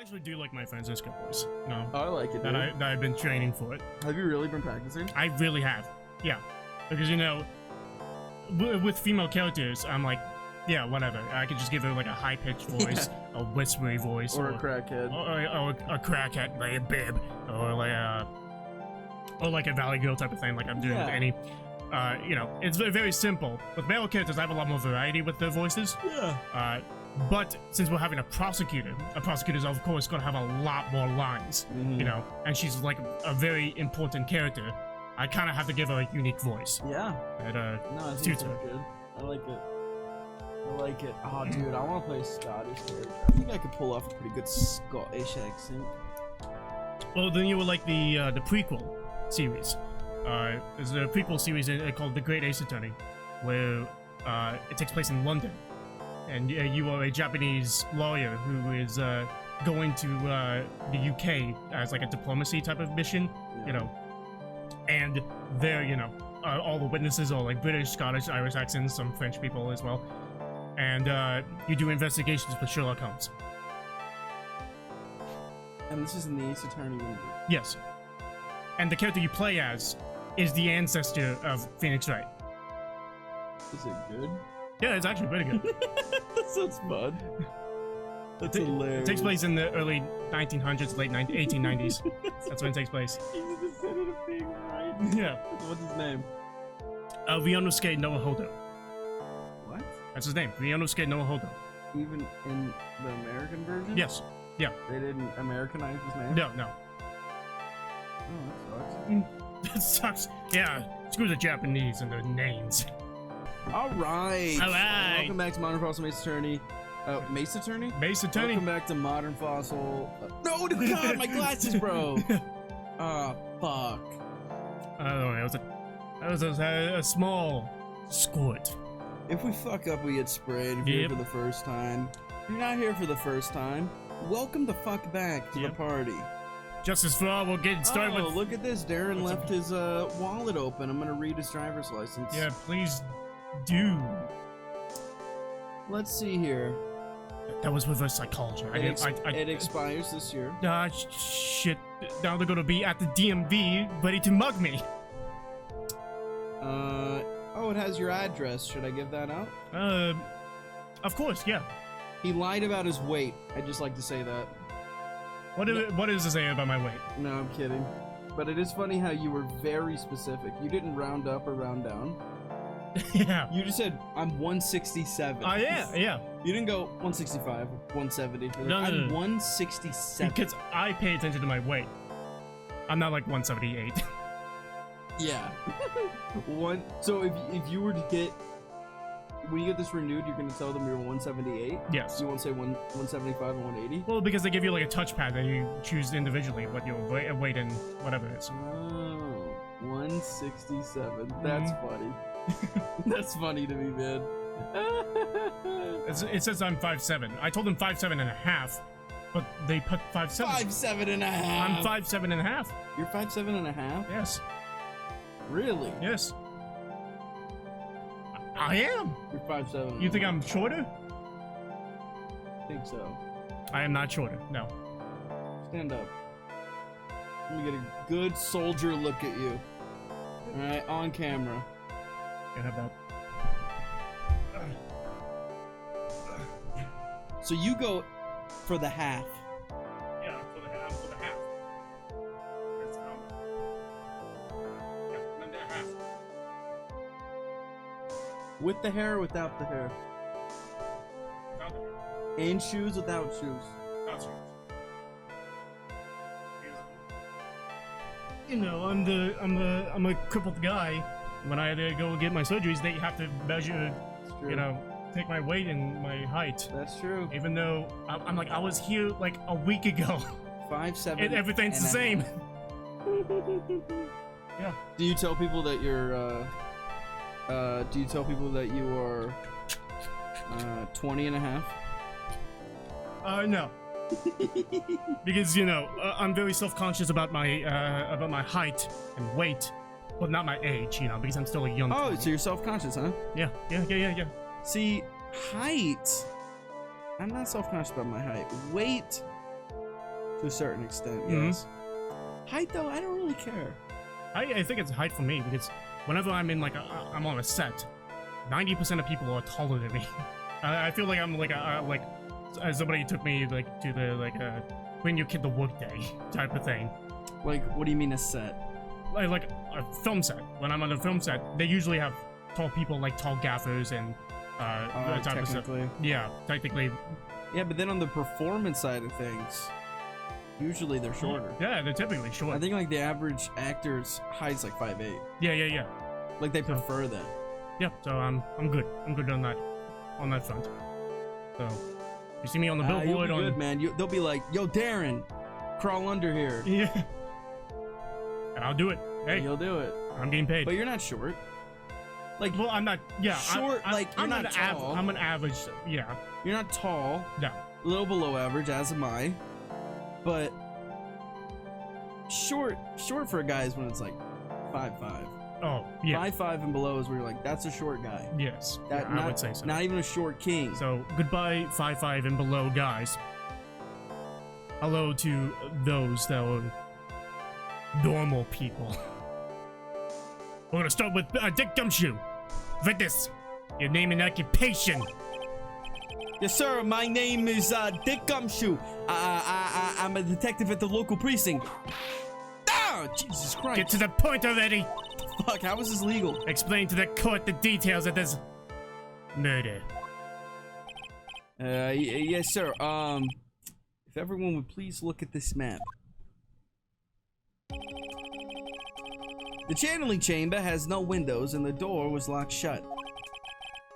actually do like my Francisco voice. No, I like it, dude. that I've been training for it. Have you really been practicing? I really have. Yeah, because with female characters, I'm like, yeah, whatever. I could just give her like a high-pitched voice, a whispery voice, or a crackhead, or a crackhead, like a bib, or like a Valley Girl type of thing, like I'm doing with any. It's very simple. With male characters, I have a lot more variety with their voices. Yeah. But since we're having a prosecutor's of course gonna have a lot more lines, and she's like a very important character. I kind of have to give her a unique voice. Yeah. That no, I think it's good. I like it. I like it. Oh, dude, I want to play a Scottish character. I think I could pull off a pretty good Scottish accent. Well, then you would like the prequel series. There's a prequel series called The Great Ace Attorney, where it takes place in London, and you are a Japanese lawyer who is going to the UK as like a diplomacy type of mission, and there, all the witnesses are like British, Scottish, Irish accents, some French people as well, and you do investigations for Sherlock Holmes. And this is in the Ace Attorney universe. Yes. And the character you play as is the ancestor of Phoenix Wright. Is it good? Yeah, it's actually pretty good. That sounds fun. That's hilarious. It takes place in the early 1900s, late 1890s. That's when it takes place. He's a descendant of Phoenix Wright. Yeah. What's his name? Rionosuke Nohodo. What? That's his name. Rionosuke Nohodo. Even in the American version? Yes. Yeah. They didn't Americanize his name? No. Oh, that sucks. Yeah. Screw the Japanese and their names. Alright. Welcome back to Modern Fossil Mace Attorney. Mace Attorney? Mace Attorney. Welcome back to Modern Fossil. No, God, my glasses broke. Fuck. Oh, that was a small squirt. If we fuck up, we get sprayed. If you're here for the first time, if you're not here for the first time, welcome the fuck back to the party. Justice for all, we'll get started with... Oh, look at this. Darren left his wallet open. I'm gonna read his driver's license. Yeah, please do. Let's see here. That was reverse psychology. It expires this year. Shit. Now they're gonna be at the DMV ready to mug me. Oh, it has your address. Should I give that out? Of course, yeah. He lied about his weight. I'd just like to say that. What does it say about my weight? No, I'm kidding. But it is funny how you were very specific. You didn't round up or round down. Yeah. You just said, I'm 167. Yeah. You didn't go 165, 170. Like, No. I'm 167. Because I pay attention to my weight. I'm not like 178. Yeah. So if you were to get... When you get this renewed, you're going to tell them you're 178? Yes. You won't say 175 and 180? Well, because they give you like a touchpad that you choose individually what your weight and whatever it is. Oh, 167. That's funny. That's funny to me, man. It says I'm 5'7". I told them 5'7.5", but they put 5'7". 5'7.5". I'm 5'7.5". You're 5'7.5"? Yes. Really? Yes. I am. You're 5'7". You think I'm shorter? I think so. I am not shorter. No. Stand up. Let me get a good soldier look at you. All right, on camera. Can't have that. So you go for the half. Yeah, for the half. That's yeah, and then half. With the hair or without the hair? Without the hair. In shoes, without shoes? Without shoes. I'm a crippled guy. When I had to go get my surgeries, they have to measure, take my weight and my height. That's true. Even though I'm like, I was here like a week ago. 5'7". And everything's the same. Yeah. Do you tell people that you're, do you tell people that you are 20 and a half? No. Because, I'm very self-conscious about my height and weight, but not my age, because I'm still a young Oh, so you're self-conscious, huh? Yeah. See, height, I'm not self-conscious about my height. Weight, To a certain extent, Mhm. yes. Height, though, I don't really care. I think it's height for me because whenever I'm in like I'm on a set, 90% of people are taller than me. I feel like I'm like somebody took me like to the when you kid the workday type of thing. Like, what do you mean a set? Like a film set. When I'm on a film set, they usually have tall people like tall gaffers and that type of stuff. Technically. Yeah, technically. Yeah, but then on the performance side of things, usually they're shorter. Yeah, they're typically short. I think like the average actor's height's like 5'8". Yeah. Like they prefer that. Yeah, so I'm good. I'm good on that front. So you see me on the You'll billboard be on good, man. They'll be like, "Yo, Darren, crawl under here." Yeah. And I'll do it. Hey, You'll do it. I'm getting paid. But you're not short. Like, Well, I'm not. Yeah, short. Like you're I'm not an tall. I'm an average. Yeah. You're not tall. No. A little below average, as am I. But short for a guy is when it's like 5'5". Oh, yeah. 5'5" and below is where you're like, that's a short guy. Yes. That Yeah, not, I would say so. Not even a short king. So goodbye, 5'5" and below guys. Hello to those that are normal people. We're gonna start with Dick Gumshoe. Witness, your name and occupation. Yes, sir. My name is Dick Gumshoe. I'm a detective at the local precinct. Ah, Jesus Christ! Get to the point already. Fuck, how is this legal? Explain to the court the details of this murder. Yes, sir. If everyone would please look at this map. The channeling chamber has no windows and the door was locked shut.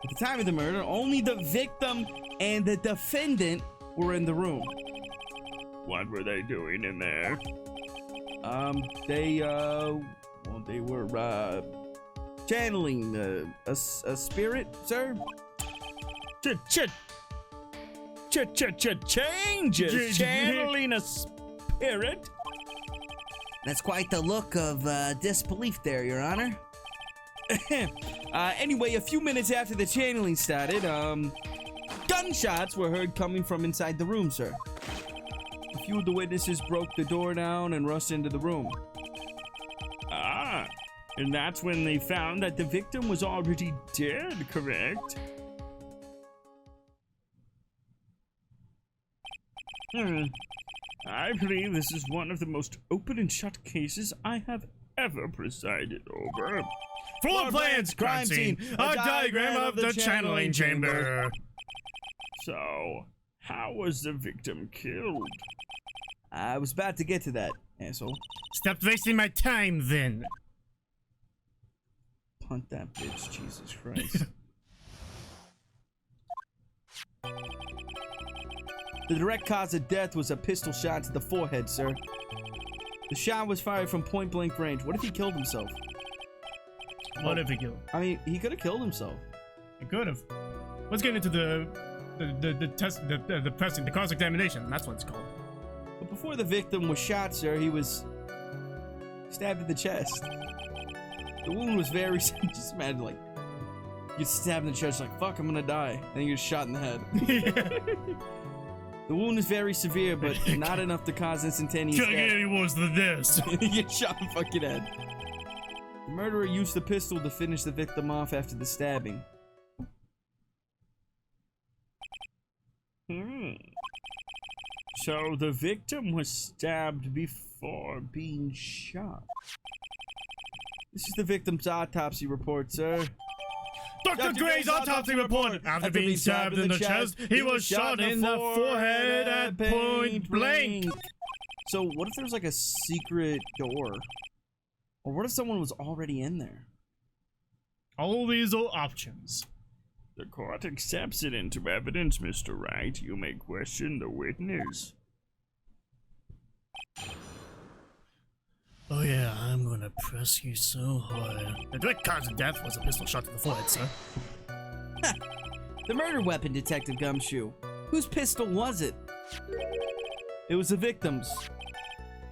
At the time of the murder, only the victim and the defendant were in the room. What were they doing in there? They were, channeling, a spirit, sir? Changes! Channeling a spirit? That's quite the look of, disbelief there, Your Honor. Anyway, a few minutes after the channeling started, gunshots were heard coming from inside the room, sir. A few of the witnesses broke the door down and rushed into the room. Ah, and that's when they found that the victim was already dead, correct? I believe this is one of the most open and shut cases I have ever presided over. Floor plans, crime scene, a diagram of the channeling chamber. So, how was the victim killed? I was about to get to that, asshole. Stop wasting my time, then. Punt that bitch, Jesus Christ. The direct cause of death was a pistol shot to the forehead, sir. The shot was fired from point-blank range. What if he killed himself? What if he killed? I mean, he could have killed himself. He could have. Let's get into the test, the pressing, the cross-examination. That's what it's called. But before the victim was shot, sir, he was stabbed in the chest. The wound was very... Just imagine, like, you get stabbed in the chest, like, fuck, I'm gonna die. And then you get shot in the head. The wound is very severe, but not enough to cause instantaneous death. Can't get any worse than this. You get shot in the fucking head. The murderer used the pistol to finish the victim off after the stabbing. So the victim was stabbed before being shot. This is the victim's autopsy report, sir. Dr. Gray's autopsy report. After being stabbed in the chest, he was shot in the forehead at point blank. So what if there's like a secret door? Or what if someone was already in there? All these are options. The court accepts it into evidence, Mr. Wright. You may question the witness. Oh yeah, I'm gonna press you so hard. The direct cause of death was a pistol shot to the forehead, sir. The murder weapon, Detective Gumshoe. Whose pistol was it? It was the victim's.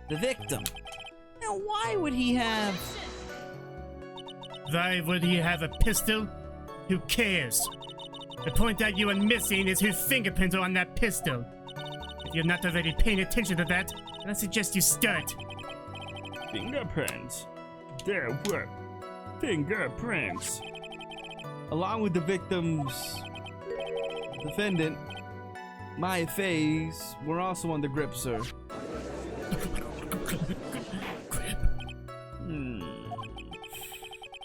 The victim. Now why would he have... Why would he have a pistol? Who cares? The point that you are missing is whose fingerprints are on that pistol. If If you're not already paying attention to that, then I suggest you start. Fingerprints. There were fingerprints. Along with the victim's defendant, Maya Faye's were also on the grip, sir. Grip.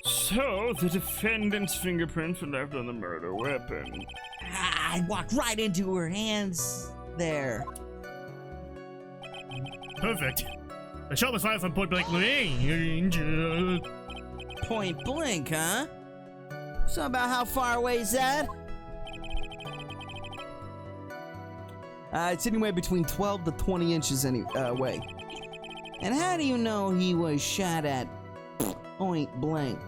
So, the defendant's fingerprints were left on the murder weapon. I walked right into her hands there. Perfect. The shot was fired from point blank range. Point blank, huh? So about how far away is that? It's anywhere between 12 to 20 inches away. And how do you know he was shot at point blank?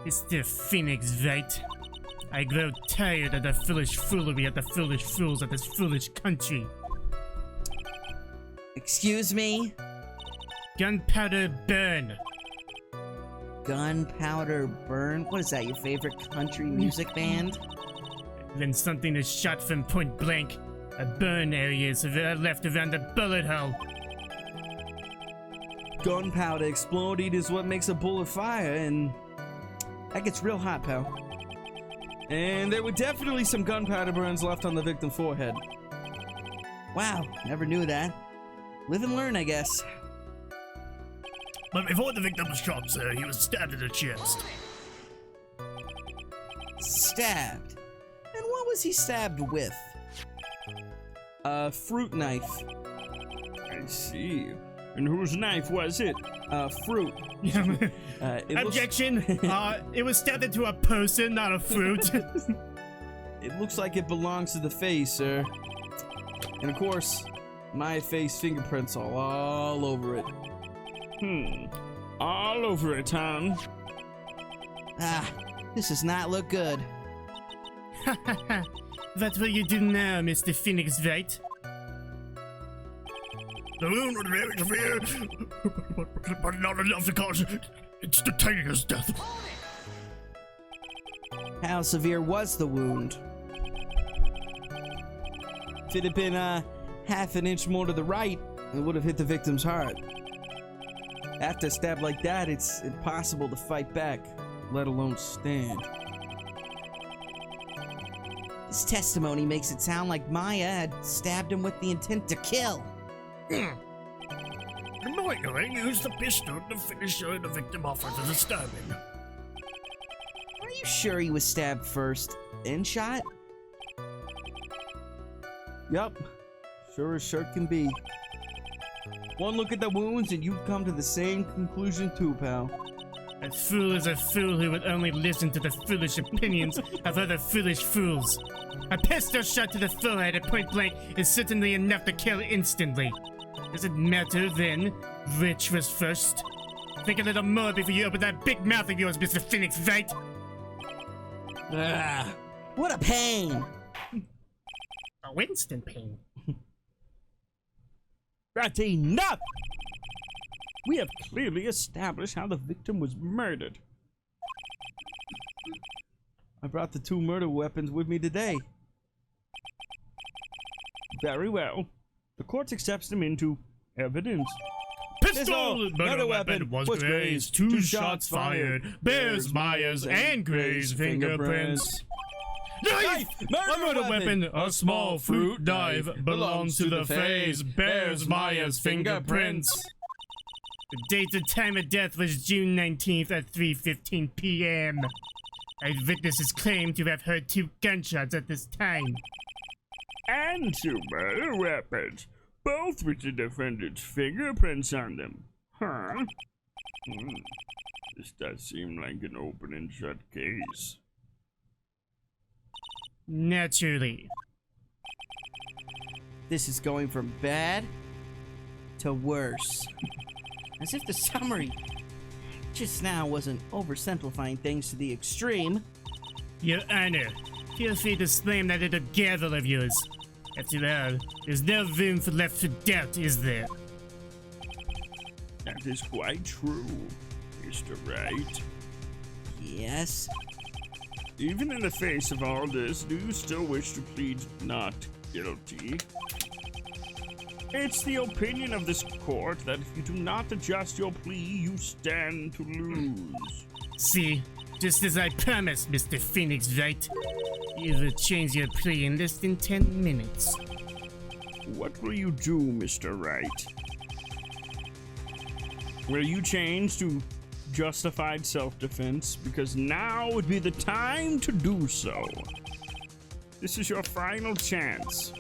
It's the Phoenix, right? I grow tired of the foolish foolery of the foolish fools of this foolish country. Excuse me? Gunpowder burn. Gunpowder Burn? What is that, your favorite country music band? Then something is shot from point blank. A burn area is left around the bullet hole. Gunpowder exploding is what makes a bullet fire, and that gets real hot, pal. And there were definitely some gunpowder burns left on the victim's forehead. Wow, never knew that. Live and learn, I guess. But before the victim was shot, sir, he was stabbed in the chest. Stabbed? And what was he stabbed with? A fruit knife. I see. And whose knife was it? Fruit. Objection! It was stabbed into a person, not a fruit. It looks like it belongs to the face, sir. And of course, my face fingerprints all over it. All over it, huh? Ah, this does not look good. That's what you do now, Mr. Phoenix, right? The wound was very severe, but not enough to cause instantaneous death. How severe was the wound? If it had been half an inch more to the right, it would have hit the victim's heart. After a stab like that, it's impossible to fight back, let alone stand. This testimony makes it sound like Maya had stabbed him with the intent to kill. Annoyingly, used the pistol to finish the victim off with the stabbing. Are you sure he was stabbed first, then shot? Yup, sure as sure can be. One look at the wounds and you'd come to the same conclusion too, pal. A fool is a fool who would only listen to the foolish opinions of other foolish fools. A pistol shot to the forehead at point blank is certainly enough to kill instantly. Does it matter then which was first? Think a little more before you open that big mouth of yours, Mr. Phoenix, right? Ah, what a pain! A Winston pain. That's enough! We have clearly established how the victim was murdered. I brought the two murder weapons with me today. Very well. The court accepts them into evidence. Pistol! Murder weapon was Gray's. Two shots fired. Bears, Myers, and Gray's fingerprints. Knife! A murder weapon, a small fruit knife, belongs to the face. Bears, Myers, fingerprints. The date and time of death was June 19th at 3:15 p.m. Eyewitnesses claim to have heard 2 gunshots at this time. And 2 murder weapons, both with the defendant's fingerprints on them. Huh? This does seem like an open and shut case. Naturally. This is going from bad to worse. As if the summary just now wasn't oversimplifying things to the extreme. Your Honor, feel free to slam that little gavel of yours. After all, there's no room left for doubt, is there? That is quite true, Mr. Wright. Yes. Even in the face of all this, do you still wish to plead not guilty? It's the opinion of this court that if you do not adjust your plea, you stand to lose. See, just as I promised, Mr. Phoenix, right? You will change your plea in less than 10 minutes. What will you do, Mr. Wright? Will you change to justified self-defense? Because now would be the time to do so. This is your final chance.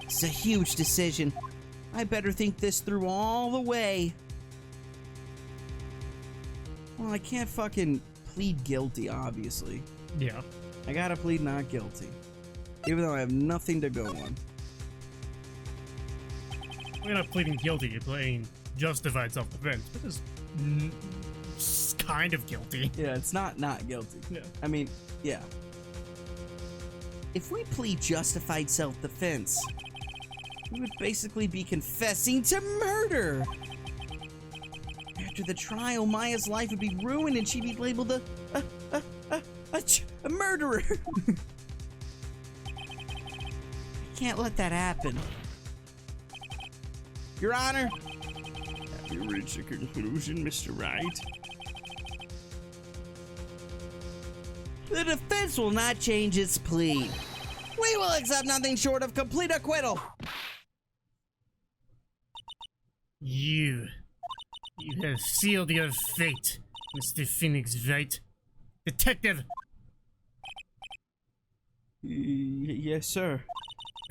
It's a huge decision. I better think this through all the way. Well, I can't fucking plead guilty, obviously. Yeah. I gotta plead not guilty. Even though I have nothing to go on. You're not pleading guilty, you're pleading justified self-defense, which is kind of guilty. Yeah, it's not guilty. Yeah. I mean, yeah. If we plead justified self-defense, we would basically be confessing to murder. After the trial, Maya's life would be ruined and she'd be labeled a murderer. I can't let that happen. Your Honor. Have you reached a conclusion, Mr. Wright? The defense will not change its plea. We will accept nothing short of complete acquittal. You have sealed your fate, Mr. Phoenix, right? Detective, Yes, sir.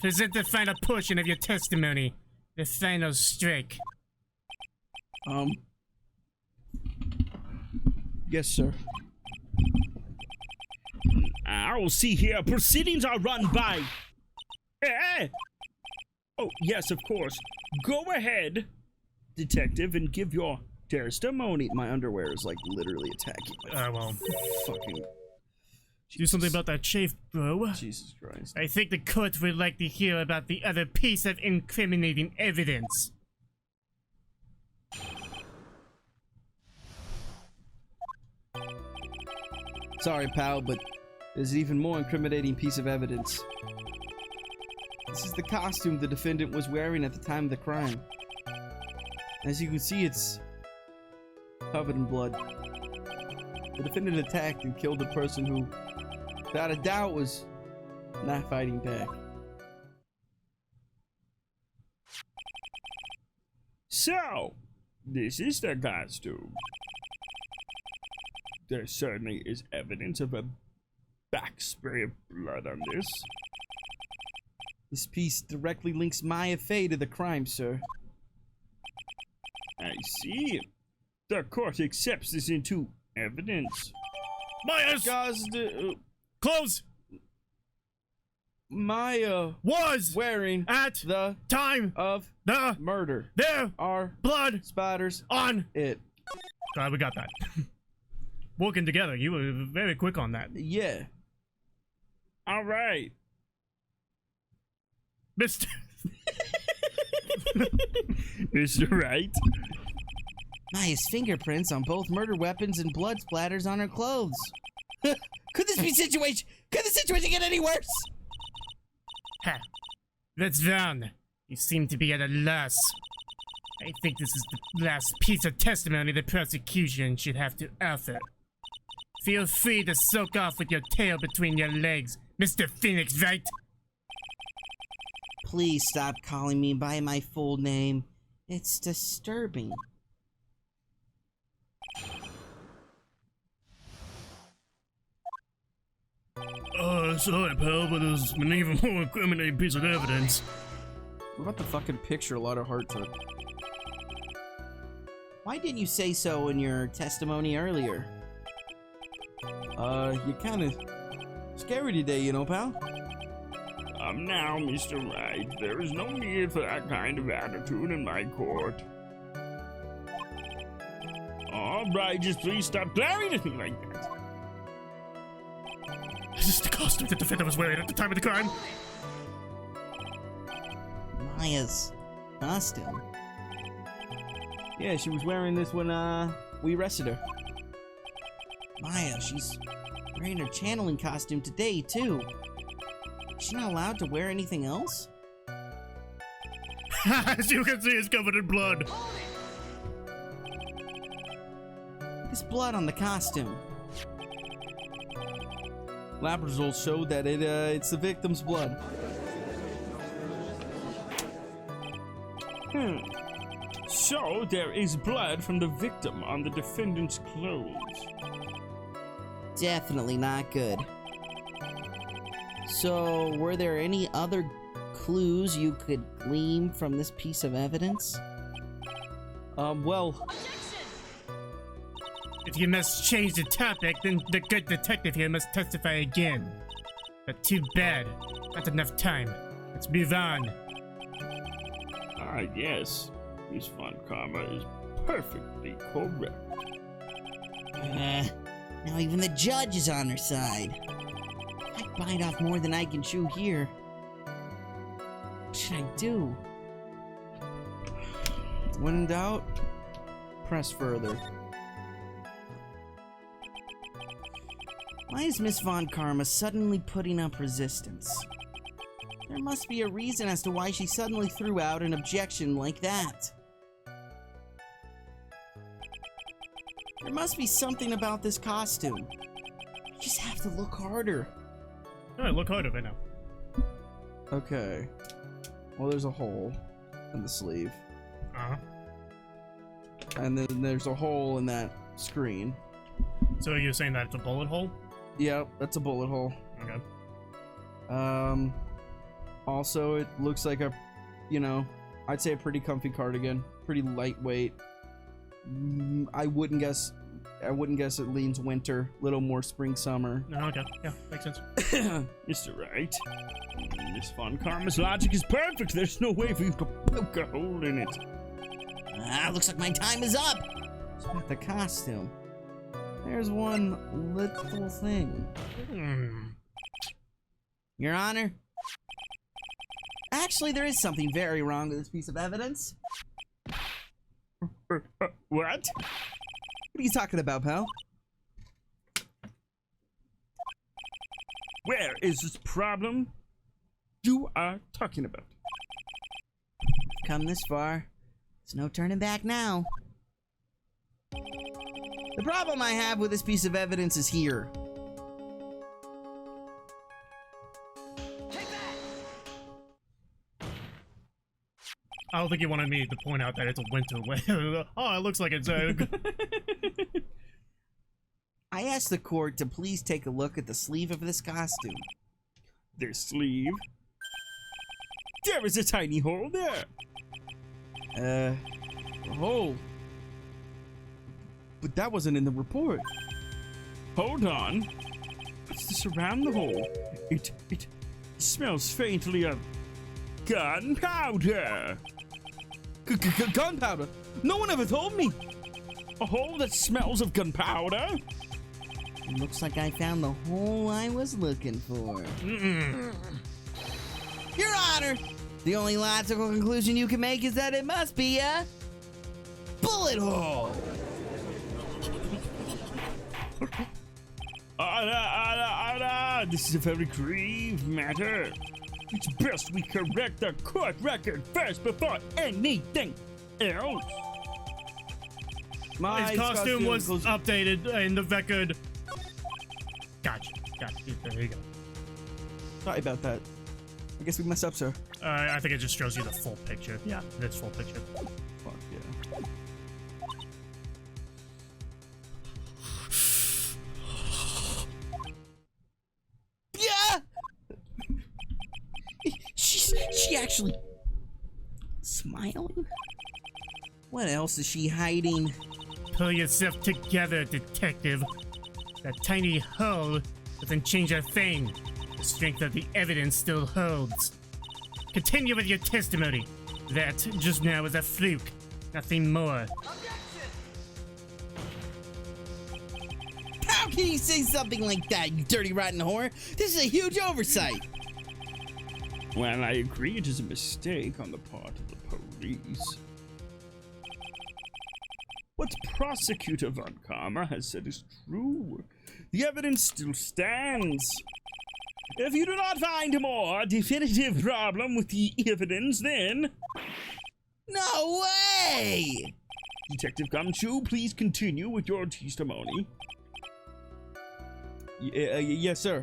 present the final portion of your testimony, the final strike. Yes, sir. I will see here. Proceedings are run by... Oh, yes, of course. Go ahead, detective, and give your testimony. My underwear is like literally attacking my Well, fucking... do something about that chafe, bro. Jesus Christ. I think the court would like to hear about the other piece of incriminating evidence. Sorry, pal, but there's an even more incriminating piece of evidence. This is the costume the defendant was wearing at the time of the crime. As you can see, it's covered in blood. The defendant attacked and killed a person who, without a doubt, was not fighting back. So, this is the costume. There certainly is evidence of a backspray of blood on this. This piece directly links Maya Fey to the crime, sir. I see. The court accepts this into evidence. Maya's clothes Maya was wearing at the time of the murder. there Are blood spotters on it? we got that. Working together, you were very quick on that. Yeah. All right. Mr. Mr. Wright. Maya's fingerprints on both murder weapons and blood splatters on her clothes. Could this be situation? Could the situation get any worse? Ha. That's Van. You seem to be at a loss. I think this is the last piece of testimony the prosecution should have to offer. Feel free to soak off with your tail between your legs, Mr. Phoenix, right? Please stop calling me by my full name. It's disturbing. Sorry, pal, but there's an even more incriminating piece of evidence. What about the fucking picture a lot of heart took? Why didn't you say so in your testimony earlier? You kinda scary today, you know, pal? Now, Mr. Wright, there is no need for that kind of attitude in my court. All right, just please stop glaring at me like that. Is this the costume the defendant was wearing at the time of the crime? Maya's costume. Yeah, she was wearing this when, we arrested her. Maya, she's Wearing her channeling costume today, too. She's not allowed to wear anything else? As you can see, it's covered in blood. There's blood on the costume. Lab results show that it's the victim's blood. So there is blood from the victim on the defendant's clothes. Definitely not good. So, were there any other clues you could glean from this piece of evidence? Well, If you must change the topic, then the good detective here must testify again. But too bad. Not enough time. Let's move on. Ah, yes. Miss Von Karma is perfectly correct. Now even the judge is on her side. I bite off more than I can chew here. What should I do? when in doubt, press further. Why is Miss Von Karma suddenly putting up resistance? There must be a reason as to why she suddenly threw out an objection like that. There must be something about this costume. You just have to look harder. Alright, look harder right now. Okay. Well, there's a hole in the sleeve. Uh-huh. And then there's a hole in that screen. So you're saying that it's a bullet hole? Yep, that's a bullet hole. Okay. Also, it looks like a, you know, I'd say a pretty comfy cardigan. Pretty lightweight. I wouldn't guess it leans winter. Little more spring, summer. No, okay. Yeah, makes sense. Mr. Wright, Miss Von Karma's logic is perfect. There's no way for you to poke a hole in it. Looks like my time is up. It's about the costume. There's one little thing. Your Honor? Actually, there is something very wrong with this piece of evidence. What? What are you talking about, pal? Where is this problem you are talking about? Come this far. There's no turning back now. The problem I have with this piece of evidence is here. I don't think you wanted me to point out that it's a winter wear. Oh, it looks like it's I asked the court to please take a look at the sleeve of this costume. Their sleeve. There is a tiny hole there. A hole. But that wasn't in the report. Hold on. What's this around the hole? It smells faintly of gunpowder. Gunpowder? No one ever told me. A hole that smells of gunpowder? Looks like I found the hole I was looking for. Your Honor, the only logical conclusion you can make is that it must be a bullet hole. This is a very grave matter. It's best we correct the court record first before anything else. My His costume was goes- updated in the record. Gotcha. There you go. Sorry about that. I guess we messed up, sir. I think it just shows you the full picture. Yeah, that's full picture. Fuck yeah. Yeah! She actually smiling? What else is she hiding? Pull yourself together, detective. That tiny hole doesn't change a thing. The strength of the evidence still holds. Continue with your testimony. That just now was a fluke. Nothing more. How can you say something like that, you dirty rotten whore? This is a huge oversight. Well, I agree it is a mistake on the part of the police. What Prosecutor Von Karma has said is true. The evidence still stands. If you do not find a more definitive problem with the evidence, then... No way! Detective Gumshoe, please continue with your testimony. Yes, sir.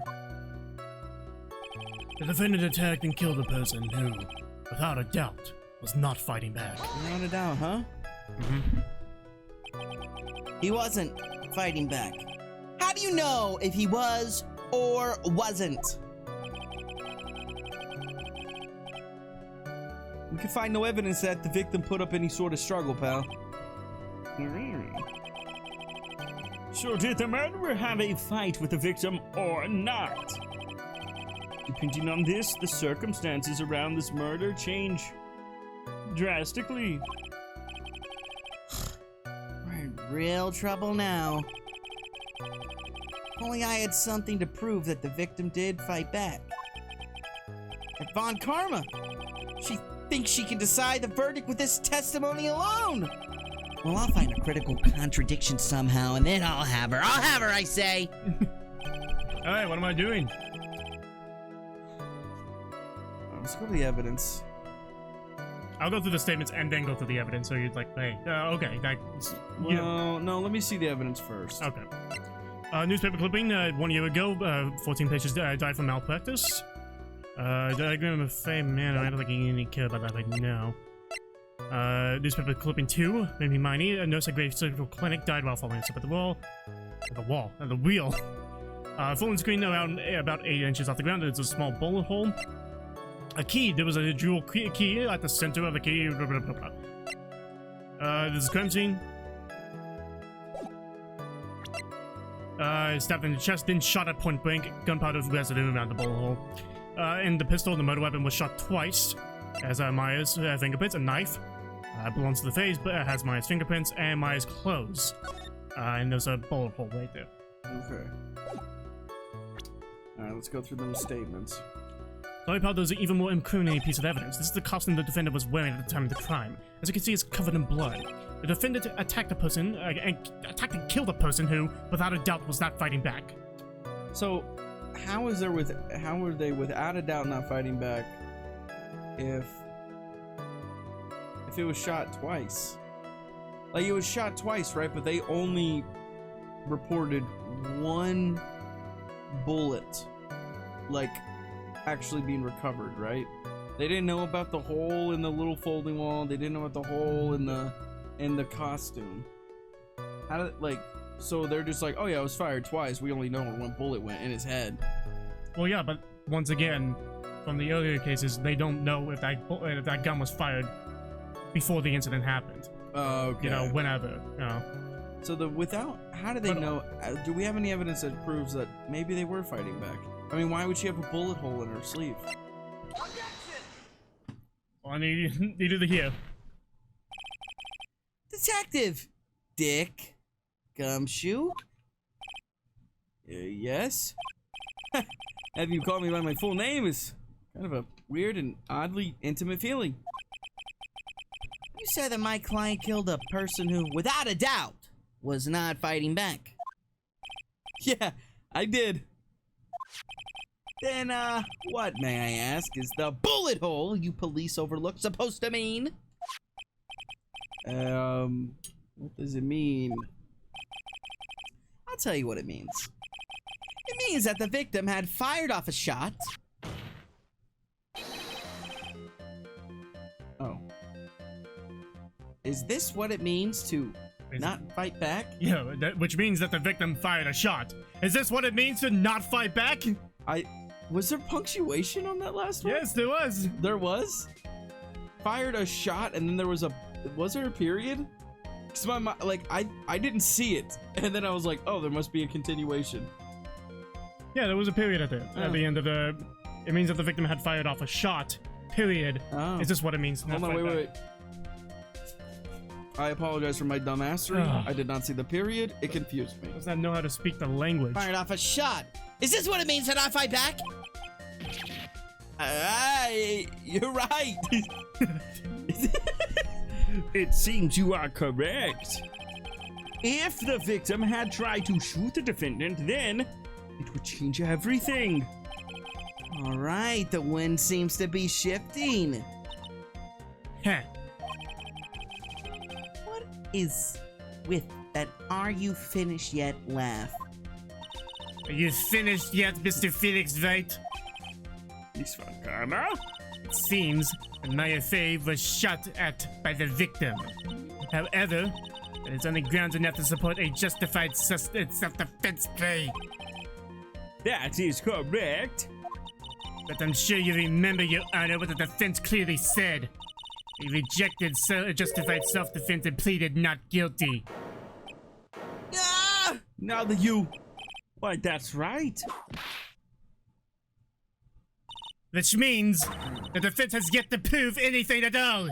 The defendant attacked and killed a person who, without a doubt, was not fighting back. Without a doubt, huh? He wasn't fighting back. How do you know if he was or wasn't? We can find no evidence that the victim put up any sort of struggle, pal. So did the murderer have a fight with the victim or not? Depending on this, the circumstances around this murder change drastically. We're in real trouble now. If only I had something to prove that the victim did fight back. At Von Karma, she thinks she can decide the verdict with this testimony alone. Well, I'll find a critical contradiction somehow, and then I'll have her. I'll have her, I say. Alright, what am I doing? Let's go to the evidence. I'll go through the statements and then go through the evidence, so you're like, hey, okay, Well, no, let me see the evidence first. Okay. Newspaper clipping, 1 year ago, 14 patients died from malpractice. Diagram of fame, man, I don't think you need to care about that right now. Newspaper clipping 2, maybe Miney, a nurse at Grave Surgical Clinic died while falling asleep at the wheel. Fallen screen around about 8 inches off the ground, there's a small bullet hole. A key, there was a jewel key at the center of the key, blah, blah, blah, blah. This is crime scene. Stabbed in the chest, then shot at point blank, gunpowder residue around the bullet hole. In the pistol, the murder weapon was shot twice, as Maya's fingerprints. A knife belongs to the face, but has Maya's fingerprints and Maya's clothes. And there's a bullet hole right there. Okay. Alright, let's go through them statements. Sorry, pal, there's an even more incriminating piece of evidence. This is the costume the defendant was wearing at the time of the crime. As you can see, it's covered in blood. The defendant attacked a person, and killed a person who, without a doubt, was not fighting back. So, how were they without a doubt not fighting back if it was shot twice? Like, it was shot twice, right? But they only reported one bullet, like, actually being recovered, right? They didn't know about the hole in the little folding wall. They didn't know about the hole in the costume. How did, like, so they're just like, oh yeah, it was fired twice. We only know where one bullet went in his head. Well, yeah, but once again, from the earlier cases, they don't know if that gun was fired before the incident happened. Oh, okay. You know, whenever, you know. So how do they know? Do we have any evidence that proves that maybe they were fighting back? I mean, why would she have a bullet hole in her sleeve? Well, I needed to hear. Detective Dick Gumshoe? Yes? Having you call me by my full name is kind of a weird and oddly intimate feeling. You said that my client killed a person who, without a doubt, was not fighting back. Yeah, I did. Then, what, may I ask, is the Bullet hole you police overlooked supposed to mean? what does it mean? I'll tell you what it means. It means that the victim had fired off a shot. Oh. Is this what it means to not fight back? Yeah, which means that the victim fired a shot. Is this what it means to not fight back? Was there punctuation on that last one? Yes, there was. There was? Fired a shot and then was there a period? Cause I didn't see it. And then I was like, oh, there must be a continuation. Yeah, there was a period at the end of the... It means that the victim had fired off a shot. Period. Oh. Is this what it means to not Hold on, fight wait. back? I apologize for my dumbassery. I did not see the period. It confused me. Does not know how to speak the language. Fired off a shot. Is this what it means to not fight back? You're right. It seems you are correct. If the victim had tried to shoot the defendant, then it would change everything. All right, the wind seems to be shifting. Heh. What is with that "are you finished yet" laugh? Are you finished yet, Mr. Felix Wright? This one, Karma. It seems that my affair was shot at by the victim. However, it is only grounds enough to support a justified self-defense plea. That is correct. But I'm sure you remember, Your Honor, what the defense clearly said. He rejected justified self-defense and pleaded not guilty. Ah! Now the you. Why, that's right. Which means the defense has yet to prove anything at all.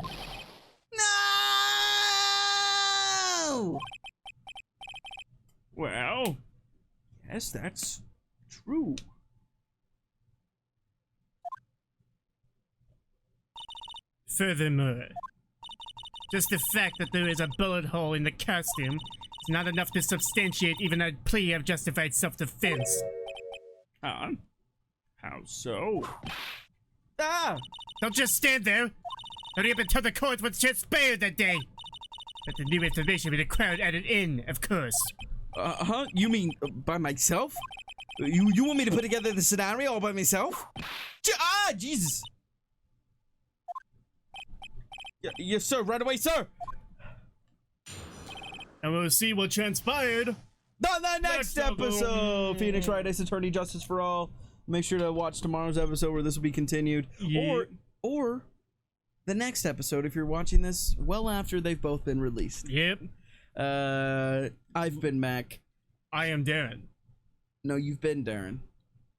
No! Well, yes, that's true. Furthermore, just the fact that there is a bullet hole in the costume is not enough to substantiate even a plea of justified self-defense. Huh? How so? Ah! Don't just stand there! Hurry up and tell the court what transpired that day! Let the new information be the crowd added in, of course. Huh? You mean by myself? You want me to put together the scenario all by myself? Jesus! Yes, sir. Right away, sir. And we'll see what transpired. On the next episode, Phoenix Wright, Ace Attorney, Justice for All. Make sure to watch tomorrow's episode where this will be continued, Yeah. or the next episode if you're watching this well after they've both been released. Yep. I've been Mac. I am Darren. No, you've been Darren.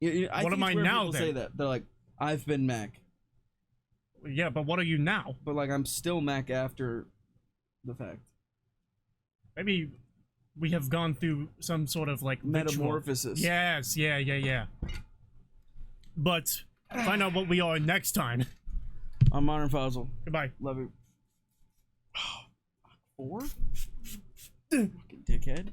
I What think am I it's weird now, people then? say that. They're like, I've been Mac, Yeah, but what are you now? but like I'm still Mac after the fact. Maybe we have gone through some sort of like ritual. Metamorphosis. Yes, yeah. But find out what we are next time. I'm Modern Fossil. Goodbye. Love you. 4? Fucking dickhead.